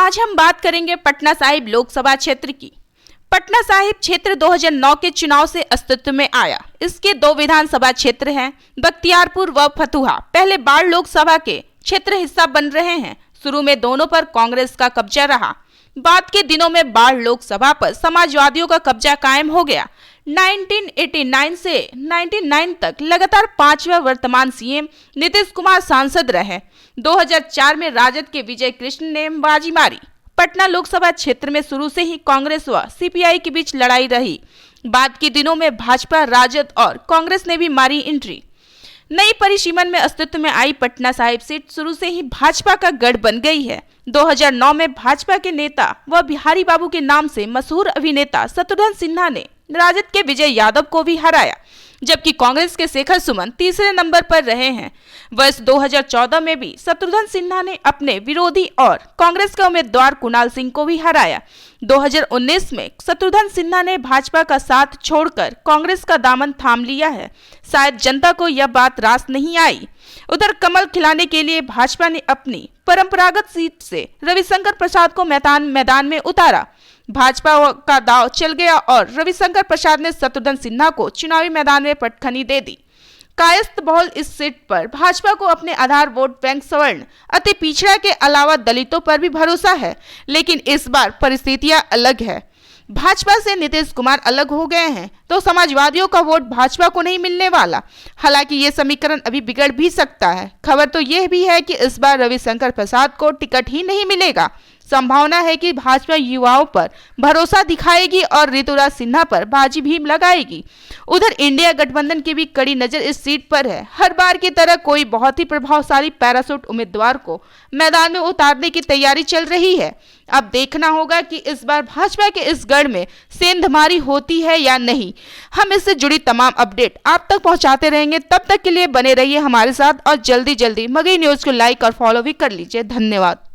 आज हम बात करेंगे पटना साहिब लोकसभा क्षेत्र की। पटना साहिब क्षेत्र 2009 के चुनाव से अस्तित्व में आया। इसके दो विधानसभा क्षेत्र हैं, बख्तियारपुर व फतुहा। पहले बाढ़ लोकसभा के क्षेत्र हिस्सा बन रहे हैं। शुरू में दोनों पर कांग्रेस का कब्जा रहा। बाद के दिनों में बाढ़ लोकसभा पर समाजवादियों का कब्जा कायम हो गया। 1989 से 99 तक लगातार 5वें वर्तमान सीएम नीतीश कुमार सांसद रहे। 2004 में राजद के विजय कृष्ण ने बाजी मारी। पटना लोकसभा क्षेत्र में शुरू से ही कांग्रेस व सीपीआई के बीच लड़ाई रही। बाद के दिनों में भाजपा, राजद और कांग्रेस ने भी मारी एंट्री। नई परिसीमन में अस्तित्व में आई पटना साहिब सीट शुरू से ही भाजपा का गढ़ बन गई है। 2009 में भाजपा के नेता व बिहारी बाबू के नाम से मशहूर अभिनेता शत्रुघ्न सिन्हा ने राजद के विजय यादव को भी हराया, जबकि कांग्रेस के शेखर सुमन तीसरे नंबर पर रहे हैं। वर्ष 2014 में भी शत्रुघ्न सिन्हा ने अपने विरोधी और कांग्रेस के उम्मीदवार कुणाल सिंह को भी हराया। 2019 में शत्रुघ्न सिन्हा ने भाजपा का साथ छोड़कर कांग्रेस का दामन थाम लिया है। शायद जनता को यह बात रास नहीं आई। उधर कमल खिलाने के लिए भाजपा ने अपनी परंपरागत सीट से रविशंकर प्रसाद को मैदान में उतारा। भाजपा का दांव चल गया और रविशंकर प्रसाद ने शत्रुघ्न सिन्हा को चुनावी मैदान में पटखनी दे दी। कायस्थ बहुल इस सीट पर भाजपा को अपने आधार वोट बैंक सवर्ण, अति पिछड़ा के अलावा दलितों पर भी भरोसा है, लेकिन इस बार परिस्थितियां अलग है। भाजपा से नीतीश कुमार अलग हो गए हैं तो समाजवादियों का वोट भाजपा को नहीं मिलने वाला। हालांकि ये समीकरण अभी बिगड़ भी सकता है। खबर तो यह भी है कि इस बार रविशंकर प्रसाद को टिकट ही नहीं मिलेगा। संभावना है कि भाजपा युवाओं पर भरोसा दिखाएगी और ऋतुराज सिन्हा पर बाजी भी लगाएगी। उधर इंडिया गठबंधन की भी कड़ी नजर इस सीट पर है। हर बार की तरह कोई बहुत ही प्रभावशाली पैराशूट उम्मीदवार को मैदान में उतारने की तैयारी चल रही है। अब देखना होगा कि इस बार भाजपा के इस गढ़ में सेंधमारी होती है या नहीं। हम इससे जुड़ी तमाम अपडेट आप तक पहुंचाते रहेंगे। तब तक के लिए बने रहिए हमारे साथ और जल्दी मगही न्यूज को लाइक और फॉलो भी कर लीजिए। धन्यवाद।